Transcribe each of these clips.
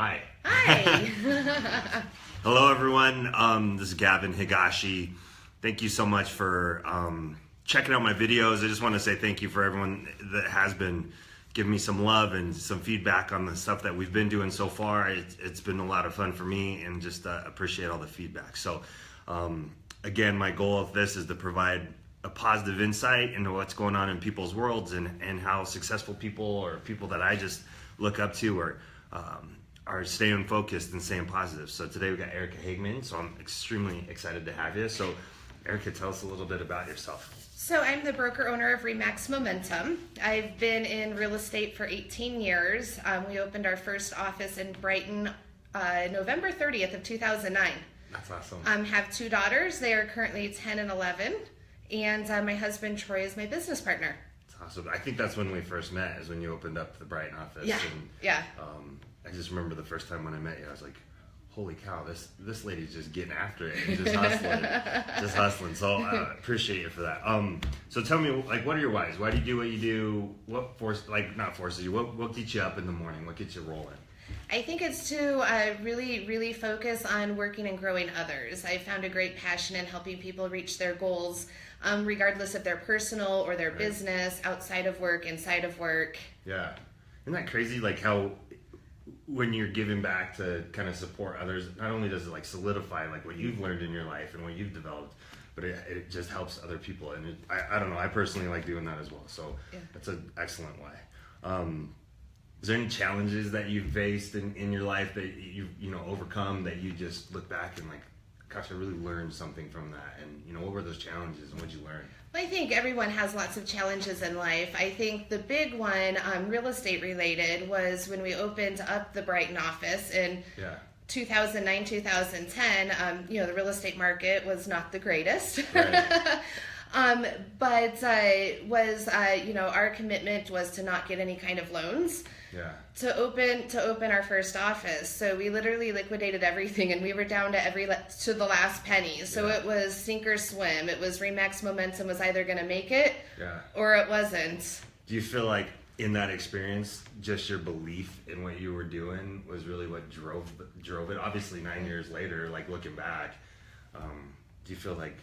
Hi. Hi. Hello, everyone. This is Gavin Higashi. Thank you so much for checking out my videos. I just want to say thank you for everyone that has been giving me some love and some feedback on the stuff that we've been doing so far. It's been a lot of fun for me, and just appreciate all the feedback. So, again, my goal of this is to provide a positive insight into what's going on in people's worlds and how successful people or people that I just look up to are staying focused and staying positive. So today we got Erica Hageman, so I'm extremely excited to have you. So Erica, tell us a little bit about yourself. So I'm the broker owner of Remax Momentum. I've been in real estate for 18 years. We opened our first office in Brighton November 30th of 2009. That's awesome. Have two daughters. They are currently 10 and 11. And my husband, Troy, is my business partner. That's awesome. I think that's when we first met, is when you opened up the Brighton office. Yeah, and, yeah. I just remember the first time when I met you, I was like, holy cow, this lady's just getting after it and just hustling. So appreciate you for that. So tell me, like, what are your whys? Why do you do what you do? What forces you? What gets you up in the morning? What gets you rolling? I think it's to really focus on working and growing others. I found a great passion in helping people reach their goals, regardless of their personal or their business, outside of work, inside of work. Yeah. Isn't that crazy? Like how when you're giving back to kind of support others, not only does it like solidify like what you've learned in your life and what you've developed, but it just helps other people. And I don't know, I personally like doing that as well. So that's an excellent way. Is there any challenges that you've faced in your life that you know overcome, that you just look back and like, gosh, I really learned something from that? And what were those challenges and what'd you learn? Well, I think everyone has lots of challenges in life. I think the big one, real estate related, was when we opened up the Brighton office in 2009, 2010. The real estate market was not the greatest. Right. But our commitment was to not get any kind of loans. Yeah. To open our first office. So we literally liquidated everything, and we were down to the last penny. So it was sink or swim. It was Remax Momentum was either going to make it or it wasn't. Do you feel like in that experience, just your belief in what you were doing was really what drove it? Obviously 9 years later, like looking back, do you feel like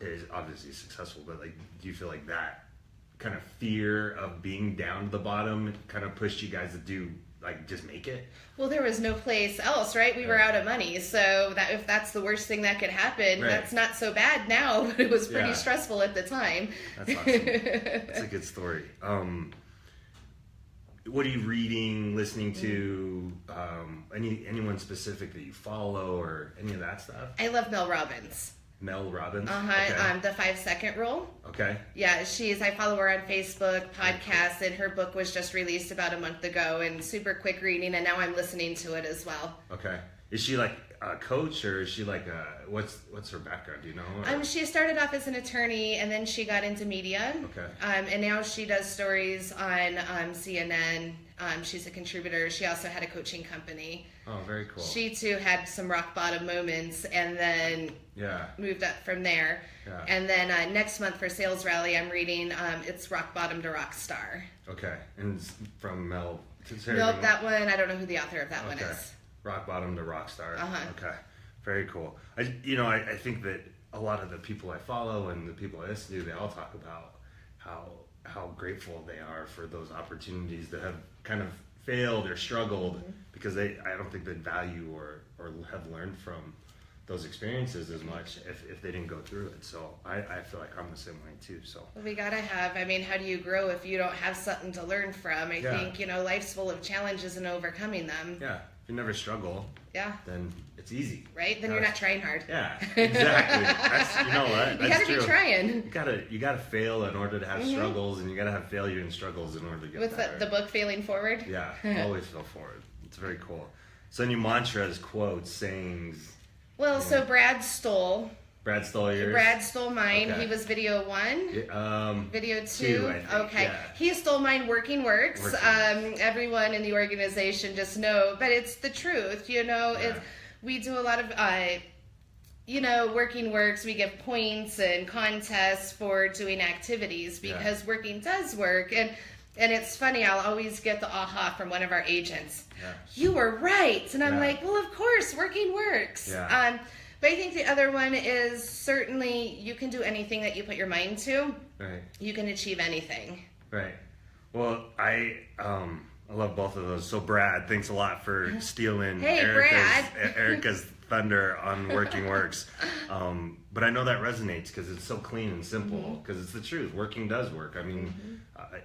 it is obviously successful, but like, do you feel like that kind of fear of being down to the bottom kind of pushed you guys to do, like, just make it? Well, there was no place else, right? We were out of money, so that if that's the worst thing that could happen, that's not so bad now, but it was pretty stressful at the time. That's awesome. That's a good story. What are you reading, listening to? Anyone specific that you follow or any of that stuff? I love Mel Robbins. Mel Robbins? Okay. The 5-second rule. Okay. Yeah, I follow her on Facebook, podcasts, and her book was just released about a month ago, and super quick reading, and now I'm listening to it as well. Okay. Is she like a coach, or is she like what's her background? Do you know? She started off as an attorney, and then she got into media. Okay. And now she does stories on CNN. She's a contributor. She also had a coaching company. Oh, very cool. She too had some rock bottom moments, and then moved up from there. Yeah. And then next month for Sales Rally, I'm reading It's Rock Bottom to Rock Star. Okay. And from Mel. Nope, that one, I don't know who the author of that one is. Rock Bottom to Rock Star. Okay. Very cool. I think that a lot of the people I follow and the people I listen to, they all talk about how grateful they are for those opportunities that have kind of failed or struggled, because I don't think they value or have learned from those experiences as much if they didn't go through it. So I feel like I'm the same way too. So we gotta have, how do you grow if you don't have something to learn from? I think, life's full of challenges and overcoming them. Yeah. If you never struggle, then it's easy. Right? Then you're not trying hard. Yeah, exactly. That's, you know what? You gotta be trying. You gotta fail in order to have struggles, and you gotta have failure and struggles in order to get better. What's the book, Failing Forward? Yeah, always fail forward. It's very cool. So any mantras, quotes, sayings? Well, so Brad stole yours? Brad stole mine. Okay. He was video 1. Video 2? I think. Okay. Yeah. He stole mine, Working Works. Everyone in the organization just know, but it's the truth. We do a lot of, Working Works. We give points and contests for doing activities because working does work. And And it's funny, I'll always get the aha from one of our agents. Yeah. You were right. And I'm like, well, of course, working works. Yeah. But I think the other one is certainly you can do anything that you put your mind to. Right. You can achieve anything. Right. Well, I love both of those. So Brad, thanks a lot for stealing Erica's thunder on Working Works. But I know that resonates because it's so clean and simple, because it's the truth. Working does work. I mean,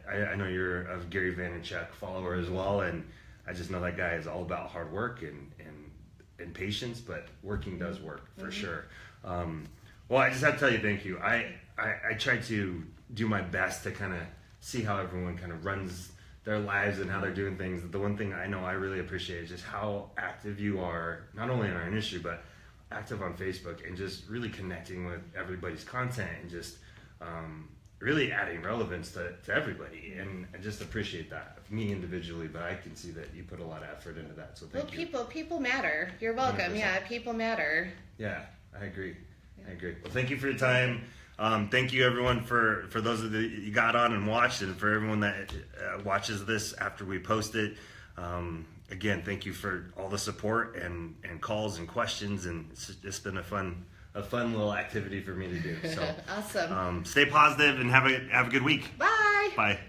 I know you're a Gary Vaynerchuk follower as well, and I just know that guy is all about hard work and patience, but working does work for sure. Well, I just have to tell you thank you. I try to do my best to kind of see how everyone kind of runs their lives and how they're doing things. The one thing I know I really appreciate is just how active you are, not only in our industry, but active on Facebook, and just really connecting with everybody's content, and just really adding relevance to everybody. And I just appreciate that, me individually, but I can see that you put a lot of effort into that. So thank you. People matter. You're welcome. 100%. Yeah, people matter. Yeah, I agree. I agree. Well, thank you for your time. Thank you, everyone, for those of you got on and watched, and for everyone that watches this after we post it. Again, thank you for all the support and calls and questions, and it's just been a fun little activity for me to do. So awesome. Stay positive and have a good week. Bye. Bye.